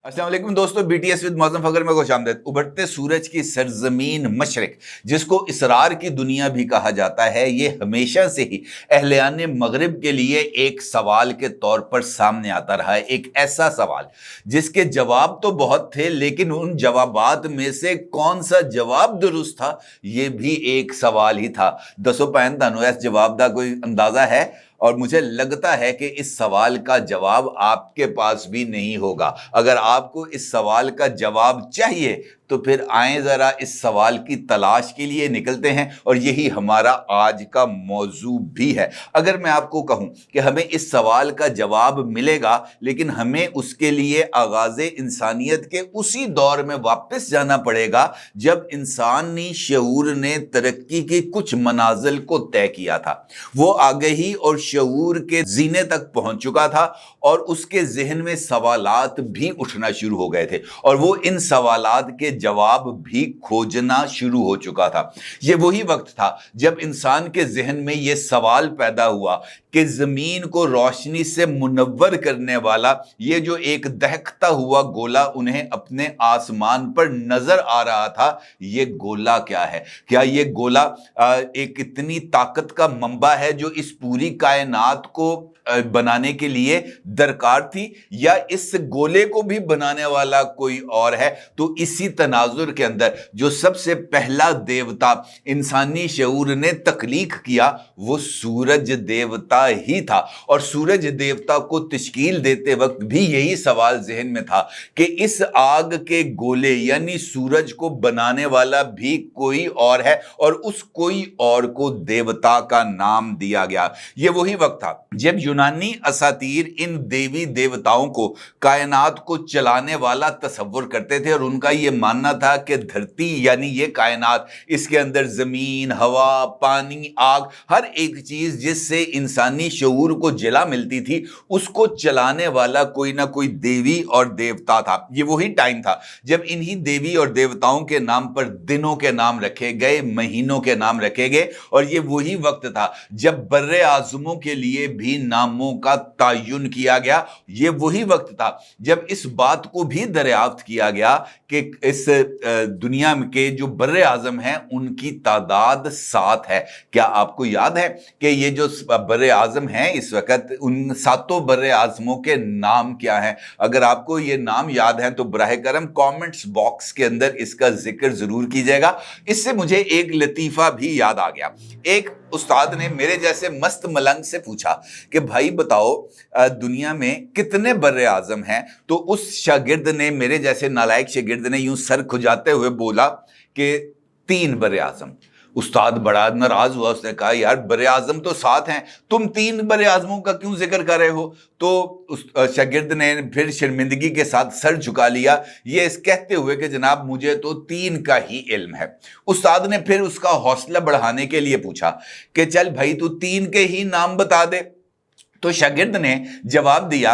अस्सलाम वालेकुम दोस्तों, BTS विद मौज़म फ़खर में खुशामदीद। उभरते सूरज की सरजमीन मशरिक, जिसको इसरार की दुनिया भी कहा जाता है, ये हमेशा से ही अहलियाने मगरिब के लिए एक सवाल के तौर पर सामने आता रहा है। एक ऐसा सवाल जिसके जवाब तो बहुत थे, लेकिन उन जवाबात में से कौन सा जवाब दुरुस्त था, ये भी एक सवाल ही था। दसो पैन तानू इस जवाब का कोई अंदाजा है? और मुझे लगता है कि इस सवाल का जवाब आपके पास भी नहीं होगा। अगर आपको इस सवाल का जवाब चाहिए तो फिर आए ज़रा इस सवाल की तलाश के लिए निकलते हैं, और यही हमारा आज का मौजू भी है। अगर मैं आपको कहूं कि हमें इस सवाल का जवाब मिलेगा, लेकिन हमें उसके लिए आगाज़े इंसानियत के उसी दौर में वापस जाना पड़ेगा जब इंसानी शऊर ने तरक्की की कुछ मनाजिल को तय किया था। वो आगही और शऊर के जीने तक पहुंच चुका था, और उसके जहन में सवालात भी उठना शुरू हो गए थे, और वो इन सवालात के जवाब भी खोजना शुरू हो चुका था। ये वही वक्त था जब इंसान के जहन में ये सवाल पैदा हुआ कि जमीन को रोशनी से मुनव्वर करने वाला ये जो एक दहकता हुआ गोला उन्हें अपने आसमान पर नजर आ रहा था, ये गोला क्या है? क्या ये गोला एक इतनी ताकत का मंबा है जो इस पूरी कायनात को बनाने के लिए दरकार थी, या इस गोले को भी बनाने वाला कोई और है? तो इसी तनाजुर के अंदर जो सबसे पहला देवता इंसानी शऊर ने तख्लीक किया वो सूरज देवता ही था। और सूरज देवता को तश्कील देते वक्त भी यही सवाल जहन में था कि इस आग के गोले यानी सूरज को बनाने वाला भी कोई और है, और उस कोई और को देवता का नाम दिया गया। ये वही वक्त था जब यूनानी असातीर इन देवी देवताओं को कायनात को चलाने वाला तसव्वुर करते थे, और उनका ये मानना था कि धरती यानी ये कायनात, इसके अंदर जमीन, हवा, पानी, आग, हर एक चीज जिससे इंसानी शऊर को जला मिलती थी, उसको चलाने वाला कोई ना कोई देवी और देवता था। ये वही टाइम था जब इन्हीं देवी और देवताओं के नाम पर दिनों के नाम रखे गए, महीनों के नाम रखे गए, और ये वही वक्त था जब बर्रे आज़मों के लिए भी नामों का तायुन किया गया। ये वही वक्त था जब इस बात को भी दरियाफ्त किया गया कि इस दुनिया के जो बर्रे आज़म हैं उनकी तादाद 7 है। क्या आपको याद है कि ये जो बर्रे आज़म हैं इस वक्त, उन 7 बर्रे आज़मों के नाम क्या हैं? अगर आपको ये नाम याद है तो बराह करम कमेंट्स बॉक्स के अंदर इसका जिक्र जरूर कीजिएगा। इससे मुझे एक लतीफ़ा भी याद आ गया। एक उस्ताद ने मेरे जैसे मस्त मलंग से पूछा कि भाई बताओ दुनिया में कितने बर्रे आज़म हैं? तो उस शागिर्द ने, मेरे जैसे नालायक शागिर्द ने यूं सर खुजाते हुए बोला कि 3 बर्रे आज़म। उस्ताद बड़ा नाराज हुआ, उसने कहा यार बर्रे आज़म तो 7 हैं, तुम 3 बर्रे आज़मों का क्यों जिक्र कर रहे हो? तो उस शागिर्द ने फिर शर्मिंदगी के साथ सर झुका लिया, ये इस कहते हुए कि जनाब मुझे तो 3 का ही इल्म है। उस्ताद ने फिर उसका हौसला बढ़ाने के लिए पूछा कि चल भाई तू 3 के ही नाम बता दे। तो शागिर्द ने जवाब दिया,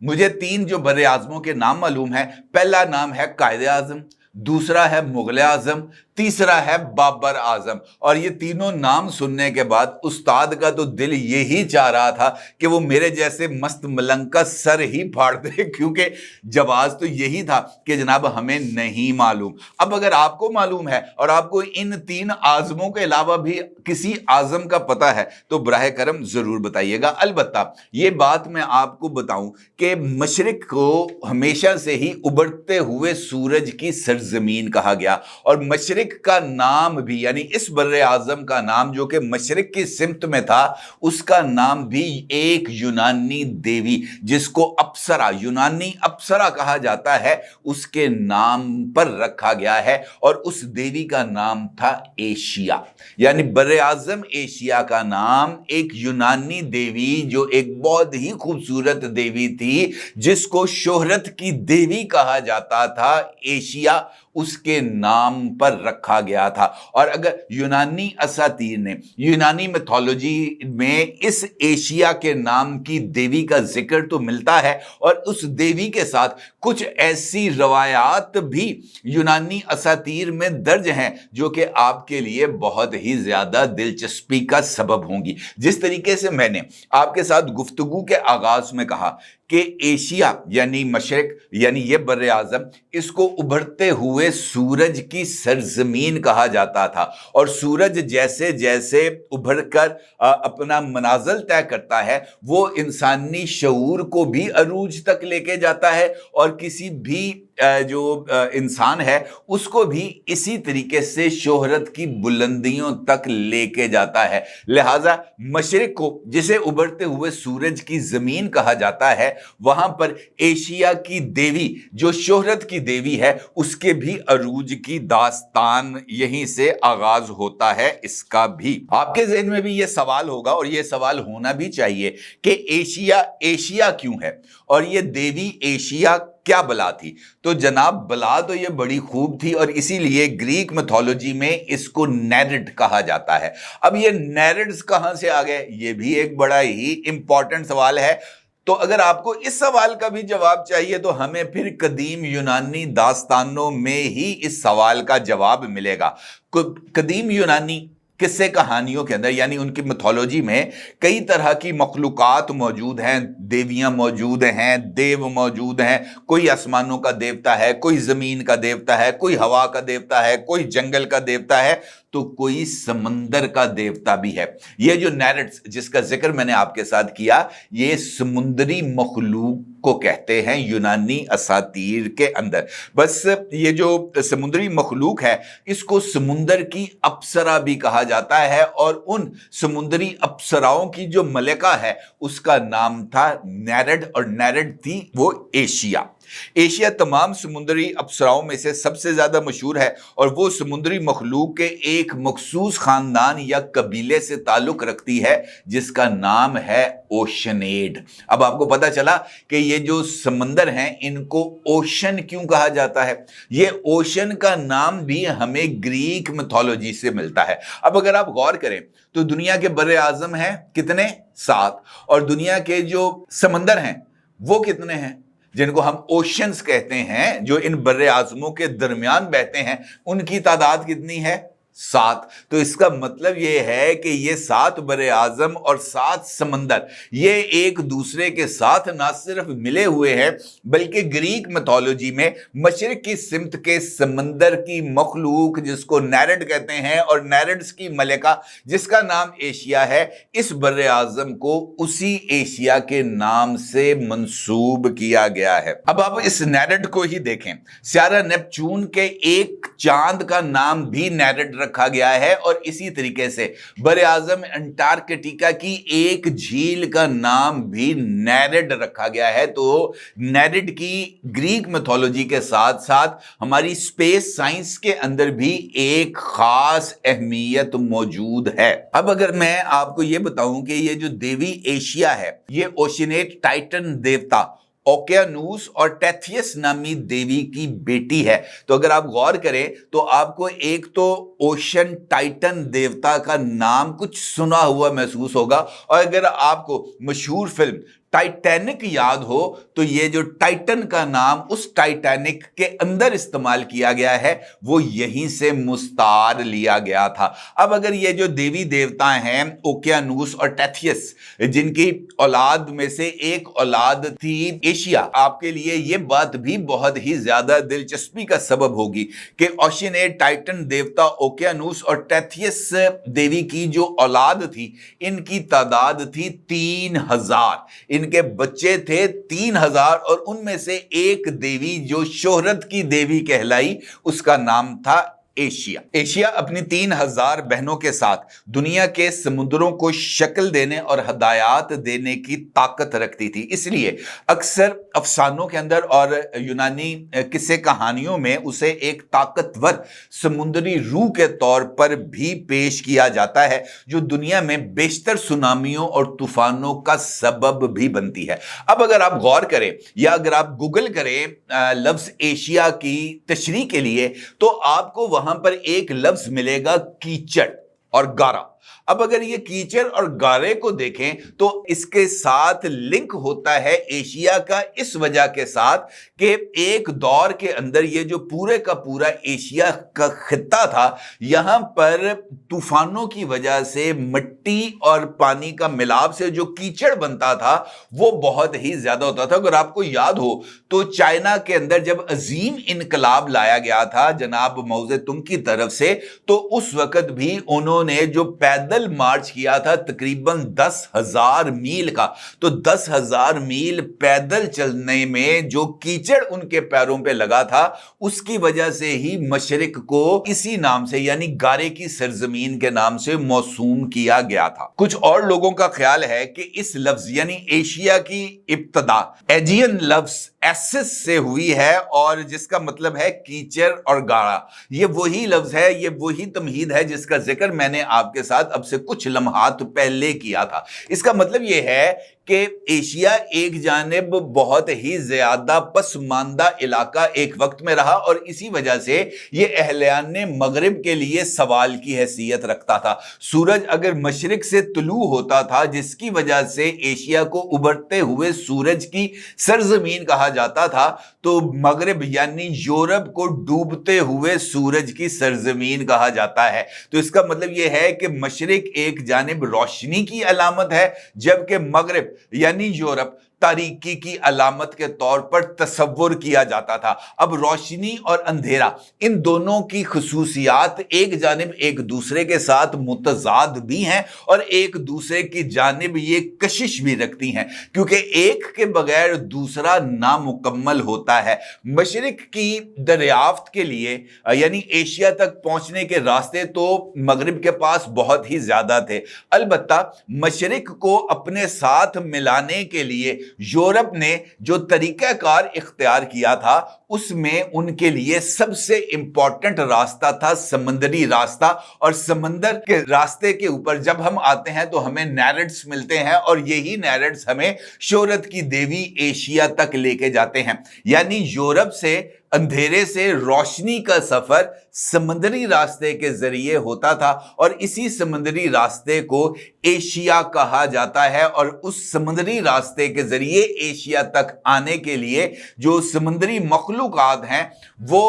मुझे 3 जो बर्रे आज़मों के नाम मालूम है। पहला नाम है कायदे आज़म, दूसरा है मुगल आज़म, तीसरा है बाबर आज़म। और ये तीनों नाम सुनने के बाद उस्ताद का तो दिल यही चाह रहा था कि वो मेरे जैसे मस्त मलंग का सर ही फाड़ दे, क्योंकि जवाब तो यही था कि जनाब हमें नहीं मालूम। अब अगर आपको मालूम है और आपको इन 3 आज़मों के अलावा भी किसी आज़म का पता है तो बराह करम जरूर बताइएगा। अलबत्ता ये बात मैं आपको बताऊं कि मशरिक को हमेशा से ही उभरते हुए सूरज की सरजमीन कहा गया, और मशरिक का नाम भी यानी इस बर्रे आज़म का नाम जो कि मशरिक की सिमत में था, उसका नाम भी एक यूनानी देवी जिसको अप्सरा, यूनानी अप्सरा कहा जाता है, उसके नाम पर रखा गया है। और उस देवी का नाम था एशिया। यानी बर्रे आज़म एशिया का नाम एक यूनानी देवी जो एक बहुत ही खूबसूरत देवी थी, जिसको शोहरत की देवी कहा जाता था, एशिया, उसके नाम पर रखा गया था। और अगर यूनानी असातीर ने, यूनानी मिथोलॉजी में इस एशिया के नाम की देवी का जिक्र तो मिलता है, और उस देवी के साथ कुछ ऐसी रवायात भी यूनानी असातीर में दर्ज हैं जो कि आपके लिए बहुत ही ज्यादा दिलचस्पी का सबब होंगी। जिस तरीके से मैंने आपके साथ गुफ्तगू के आगाज में कहा کہ एशिया यानी मशरिक यानी ये बर आज़म, इसको उभरते हुए सूरज की सरजमीन कहा जाता था। और सूरज जैसे जैसे उभर कर अपना मनाजिल तय करता है, वो इंसानी शऊर को भी अरूज तक लेके जाता है और किसी भी जो इंसान है उसको भी इसी तरीके से शोहरत की बुलंदियों तक लेके जाता है। लिहाजा मशरिक को, जिसे उभरते हुए सूरज की जमीन कहा जाता है, वहां पर एशिया की देवी जो शोहरत की देवी है, उसके भी अरूज की दास्तान यहीं से आगाज होता है। इसका भी आपके ज़हन में भी ये सवाल होगा और ये सवाल होना भी चाहिए कि एशिया एशिया क्यों है और ये देवी एशिया क्या बला थी। तो जनाब, बला तो ये बड़ी खूब थी और इसीलिए ग्रीक मिथोलॉजी में इसको नेरेड कहा जाता है। अब ये नेरेड्स कहां से आ गए, ये भी एक बड़ा ही इंपॉर्टेंट सवाल है। तो अगर आपको इस सवाल का भी जवाब चाहिए तो हमें फिर कदीम यूनानी दास्तानों में ही इस सवाल का जवाब मिलेगा। कदीम यूनानी किस्से कहानियों के अंदर यानी उनकी मिथोलॉजी में कई तरह की मखलूकात मौजूद हैं, देवियां मौजूद हैं, देव मौजूद हैं। कोई आसमानों का देवता है, कोई जमीन का देवता है, कोई हवा का देवता है, कोई जंगल का देवता है, तो कोई समंदर का देवता भी है। ये जो नेरेड्स जिसका जिक्र मैंने आपके साथ किया, ये समुद्री मखलूक को कहते हैं यूनानी असातीर के अंदर। बस ये जो समुद्री मखलूक है, इसको समुंदर की अप्सरा भी कहा जाता है और उन समुद्री अप्सराओं की जो मलिका है उसका नाम था नेरेड और नेरेड थी वो एशिया। एशिया तमाम समुद्री अप्सराओं में से सबसे ज्यादा मशहूर है और वो समुद्री मखलूक के एक मखसूस खानदान या कबीले से ताल्लुक रखती है जिसका नाम है ओशनेड। अब आपको पता चला कि ये जो समंदर हैं इनको ओशन क्यों कहा जाता है। ये ओशन का नाम भी हमें ग्रीक मिथोलॉजी से मिलता है। अब अगर आप गौर करें तो दुनिया के बर्रे आजम हैं कितने? 7। और दुनिया के जो समंदर हैं वो कितने हैं, जिनको हम ओशंस कहते हैं, जो इन बर्रे आजमों के दरमियान बहते हैं, उनकी तादाद कितनी है? 7। तो इसका मतलब ये है कि ये 7 बर्रे आजम और 7 समंदर ये एक दूसरे के साथ ना सिर्फ मिले हुए हैं बल्कि ग्रीक मिथोलॉजी में मशरिक की सिमत के समंदर की मखलूक जिसको नेरेड कहते हैं और नेरेड्स की मलिका जिसका नाम एशिया है, इस बर्रे आजम को उसी एशिया के नाम से मंसूब किया गया है। अब आप इस नेरेड को ही देखें। स्यारा नेपच्यून के एक चांद का नाम भी नेरेड रखा गया है और इसी तरीके से बर्रे आज़म अंटार्कटिका की एक झील का नाम भी नेरेड रखा गया है। तो नेरेड की ग्रीक मिथोलॉजी के साथ साथ हमारी स्पेस साइंस के अंदर भी एक खास अहमियत मौजूद है। अब अगर मैं आपको यह बताऊं कि ये जो देवी एशिया है ये ओशिनेट टाइटन देवता ओकेनूस और टेथियस नामी देवी की बेटी है। तो अगर आप गौर करें तो आपको एक तो ओशन टाइटन देवता का नाम कुछ सुना हुआ महसूस होगा और अगर आपको मशहूर फिल्म टाइटैनिक याद हो तो ये जो टाइटन का नाम उस टाइटैनिक के अंदर इस्तेमाल किया गया है वो यहीं से मुस्तार लिया गया था। अब अगर ये जो देवी देवता हैं ओकेनूस और टेथियस जिनकी औलाद में से एक औलाद थी एशिया, आपके लिए ये बात भी बहुत ही ज्यादा दिलचस्पी का सबब होगी कि ओशिनेट टाइटन देवता ओकेनूस और टेथियस देवी की जो औलाद थी इनकी तादाद थी 3000। इनके बच्चे थे 3000 और उनमें से एक देवी जो शोहरत की देवी कहलाई उसका नाम था एशिया। एशिया अपनी 3000 बहनों के साथ दुनिया के समुद्रों को शक्ल देने और हदायत देने की ताकत रखती थी। इसलिए अक्सर अफसानों के अंदर और यूनानी किस्से कहानियों में उसे एक ताकतवर समुद्री रूह के तौर पर भी पेश किया जाता है जो दुनिया में बेशतर सुनामियों और तूफानों का सबब भी बनती है। अब अगर आप गौर करें या अगर आप गूगल करें लफ्ज एशिया की तशरीह के लिए तो आपको वहां पर एक लफ्ज मिलेगा कीचड़ और गारा। अब अगर ये कीचड़ और गारे को देखें तो इसके साथ लिंक होता है एशिया का इस वजह के साथ कि एक दौर के अंदर ये जो पूरे का पूरा एशिया का खित्ता था, यहां पर तूफानों की वजह से मिट्टी और पानी का मिलाप से जो कीचड़ बनता था वो बहुत ही ज्यादा होता था। अगर आपको याद हो तो चाइना के अंदर जब अजीम इनकलाब लाया गया था जनाब माओ तुंग की तरफ से, तो उस वक्त भी उन्होंने जो पैदल मार्च किया था तकरीबन 10,000 मील का, तो 10,000 मील पैदल चलने में जो कीचड़ उनके पैरों पे लगा था उसकी वजह से ही मशरिक को इसी नाम से यानी गारे की सरजमीन के नाम से मौसूम किया गया था। कुछ और लोगों का ख्याल है कि इस लफ्ज यानी एशिया की इब्तदा एजियन लफ्ज एसिस से हुई है और जिसका मतलब है कीचड़ और गारा। ये वही लफ्ज है, ये वही तमहीद है जिसका जिक्र मैंने आपके साथ अब से कुछ लम्हात पहले किया था। इसका मतलब ये है कि एशिया एक जानिब बहुत ही ज्यादा पसमानदा इलाका एक वक्त में रहा और इसी वजह से ये अहलियाने मगरिब के लिए सवाल की हैसियत रखता था। सूरज अगर मशरिक से तुलू होता था जिसकी वजह से एशिया को उभरते हुए सूरज की सरजमीन कहा जाता था, तो मगरिब यानी यूरोप को डूबते हुए सूरज की सरजमीन कहा जाता है। तो इसका मतलब यह है कि मशरिक एक जानिब रोशनी की अलामत है जबकि मगरिब यानी यूरोप तारीकी की अलामत के तौर पर तस्वुर किया जाता था। अब रोशनी और अंधेरा इन दोनों की खुसूसियात एक जानिब एक दूसरे के साथ मुतजाद भी हैं और एक दूसरे की जानिब ये कशिश भी रखती हैं क्योंकि एक के बगैर दूसरा नामुकम्मल होता है। मशरिक की दरियाफ्त के लिए यानी एशिया तक पहुंचने के रास्ते तो मगरिब के पास बहुत ही ज्यादा थे, अलबत्ता मशरिक को अपने साथ मिलाने के लिए यूरोप ने जो तरीकाकार इख्तियार किया था उसमें उनके लिए सबसे इंपॉर्टेंट रास्ता था समंदरी रास्ता। और समंदर के रास्ते के ऊपर जब हम आते हैं तो हमें नैरेट्स मिलते हैं और यही नैरेट्स हमें शोहरत की देवी एशिया तक लेके जाते हैं। यानी यूरोप से अंधेरे से रोशनी का सफर समंदरी रास्ते के जरिए होता था और इसी समंदरी रास्ते को एशिया कहा जाता है। और उस समंदरी रास्ते के जरिए एशिया तक आने के लिए जो समंदरी मखलूकात हैं वो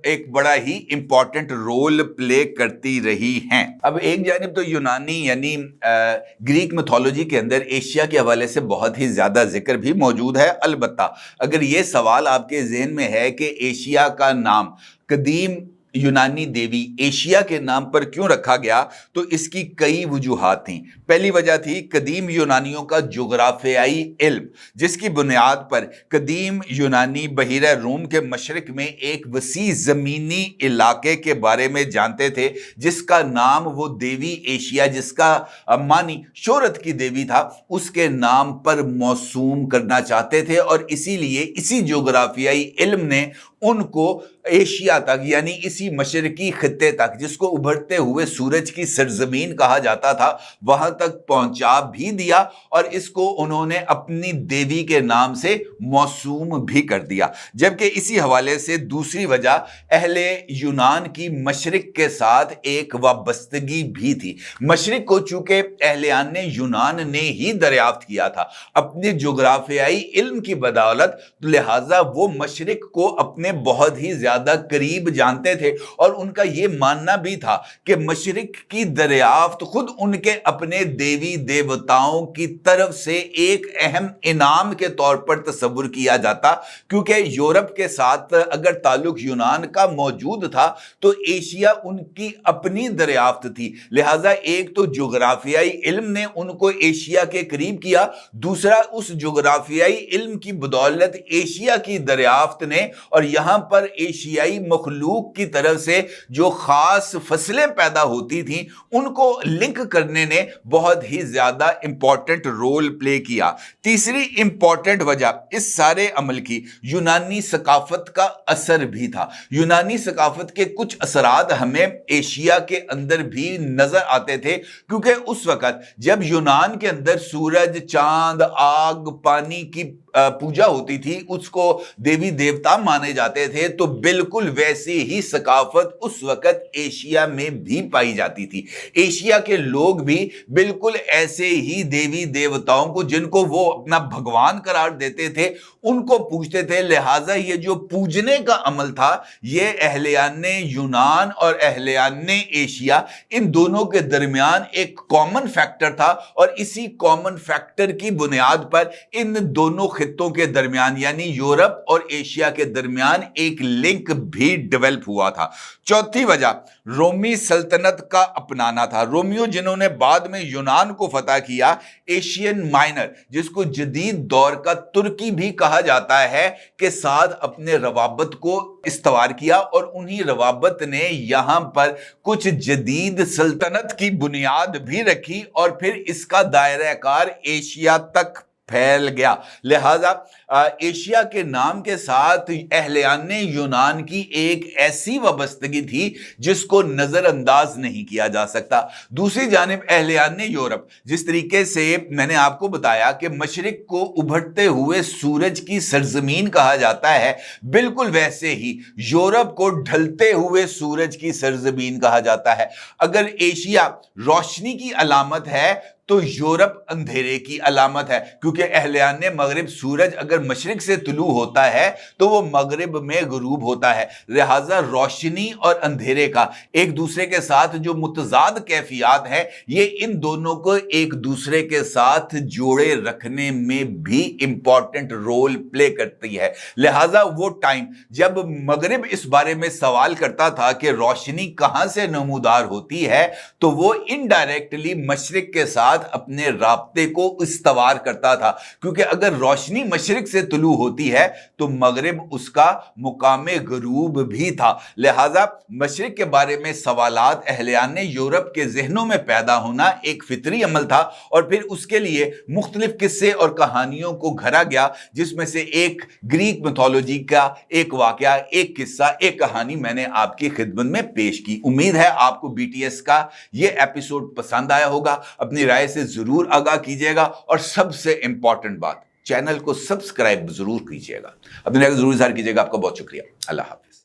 एक बड़ा ही इंपॉर्टेंट रोल प्ले करती रही हैं। अब एक जानिब तो यूनानी यानी ग्रीक मिथोलॉजी के अंदर एशिया के हवाले से बहुत ही ज्यादा जिक्र भी मौजूद है। अलबत्ता अगर ये सवाल आपके ज़हन में है कि एशिया का नाम कदीम यूनानी देवी एशिया के नाम पर क्यों रखा गया, तो इसकी कई वजूहात थीं। पहली वजह थी कदीम यूनानियों का जोग्राफियाई इल्म, जिसकी बुनियाद पर कदीम यूनानी बहीरा रूम के मशरिक में एक वसी ज़मीनी इलाके के बारे में जानते थे जिसका नाम वो देवी एशिया, जिसका मानी शोहरत की देवी था, उसके नाम पर मौसूम करना चाहते थे। और इसीलिए इसी जोग्राफियाई इल्म ने उनको एशिया तक यानी इसी मशरकी खित्ते तक जिसको उभरते हुए सूरज की सरजमीन कहा जाता था वहां तक पहुंचा भी दिया और इसको उन्होंने अपनी देवी के नाम से मौसूम भी कर दिया। जबकि इसी हवाले से दूसरी वजह अहले यूनान की मशरिक के साथ एक वाबस्तगी भी थी। मशरिक को चूंकि अहलियाने यूनान ने ही दरियाफ्त किया था अपने जोग्राफियाई इल्म की बदौलत, लिहाजा वो मशरिक को अपने बहुत ही ज्यादा करीब जानते थे और उनका यह मानना भी था कि मशरिक की दरियाफ्त खुद उनके अपने देवी देवताओं की तरफ से एक अहम इनाम के तौर पर तस्वुर किया जाता, क्योंकि यूरोप के साथ अगर ताल्लुक यूनान का मौजूद था तो एशिया उनकी अपनी दरियाफ्त थी। लिहाजा एक तो जोग्राफियाई इल्म ने उनको एशिया के करीब किया, दूसरा उस जोग्राफियाई इल्म की बदौलत एशिया की दरियाफ्त ने और यहां पर एशियाई मखलूक की तरफ से जो खास फसलें पैदा होती थीं उनको लिंक करने ने बहुत ही ज्यादा इंपॉर्टेंट रोल प्ले किया। तीसरी इंपॉर्टेंट वजह इस सारे अमल की यूनानी सकाफत का असर भी था। यूनानी सकाफत के कुछ असरात हमें एशिया के अंदर भी नजर आते थे, क्योंकि उस वक्त जब यूनान के अंदर सूरज, चांद, आग, पानी की पूजा होती थी, उसको देवी देवता माने जाते जाते थे तो बिल्कुल वैसी ही सकाफत उस वक्त एशिया में भी पाई जाती थी। एशिया के लोग भी बिल्कुल ऐसे ही देवी देवताओं को, जिनको वो अपना भगवान करार देते थे, उनको पूजते थे। लिहाजा ये जो पूजने का अमल था, ये अहलियाने यूनान और अहलियाने एशिया, इन दोनों के दरमियान एक कॉमन फैक्टर था, और इसी कॉमन फैक्टर की बुनियाद पर इन दोनों खित्तों के दरमियान यानी यूरोप और एशिया के दरमियान एक लिंक भी डेवलप हुआ था। चौथी वजह रोमी सल्तनत का अपनाना था। रोमियो जिन्होंने बाद में यूनान को फतह किया, एशियन माइनर जिसको जदीद दौर का तुर्की भी कहा जाता है, के साथ अपने रवाबत को इस्तवार किया, और उन्हीं रवाबत ने यहां पर कुछ जदीद सल्तनत की बुनियाद भी रखी, और फिर इसका दायरा कार एशिया तक फैल गया। लिहाजा एशिया के नाम के साथ अहलियाने यूनान की एक ऐसी वाबस्तगी थी जिसको नजरअंदाज नहीं किया जा सकता। दूसरी जानिब अहलियाने यूरोप, जिस तरीके से मैंने आपको बताया कि मशरिक को उभरते हुए सूरज की सरजमीन कहा जाता है, बिल्कुल वैसे ही यूरोप को ढलते हुए सूरज की सरजमीन कहा जाता है। अगर एशिया रोशनी की अलामत है तो यूरोप अंधेरे की अलामत है, क्योंकि अहलियाने मगरिब सूरज अगर मशरिक से तुलू होता है तो वो मगरिब में गुरूब होता है। लिहाजा रोशनी और अंधेरे का एक दूसरे के साथ जो मुतजाद कैफियत है, ये इन दोनों को एक दूसरे के साथ जोड़े रखने में भी इंपॉर्टेंट रोल प्ले करती है। लिहाजा वो टाइम जब मगरिब इस बारे में सवाल करता था कि रोशनी कहां से नमूदार होती है, तो वो इनडायरेक्टली मशरिक के साथ अपने राब्ते को इस्तवार करता था, क्योंकि अगर रोशनी मशरिक से तुलू होती है तो मगरिब उसका मुकामे गरूब भी था। लिहाजा मशरिक के बारे में सवालात अहलियाने यूरोप के जहनों में पैदा होना एक फितरी अमल था, और फिर उसके लिए मुख्तलिफ किस्से और कहानियों को घरा गया, जिसमें से एक ग्रीक मिथोलॉजी का एक वाकया, एक किस्सा, एक कहानी मैंने आपकी खिदमत में पेश की। उम्मीद है आपको BTS का यह एपिसोड पसंद आया होगा। अपनी राय से जरूर आगाह कीजिएगा, और सबसे इंपॉर्टेंट बात, चैनल को सब्सक्राइब जरूर कीजिएगा। अपनी राय जरूर इज़हार कीजिएगा। आपका बहुत शुक्रिया। अल्लाह हाफिज।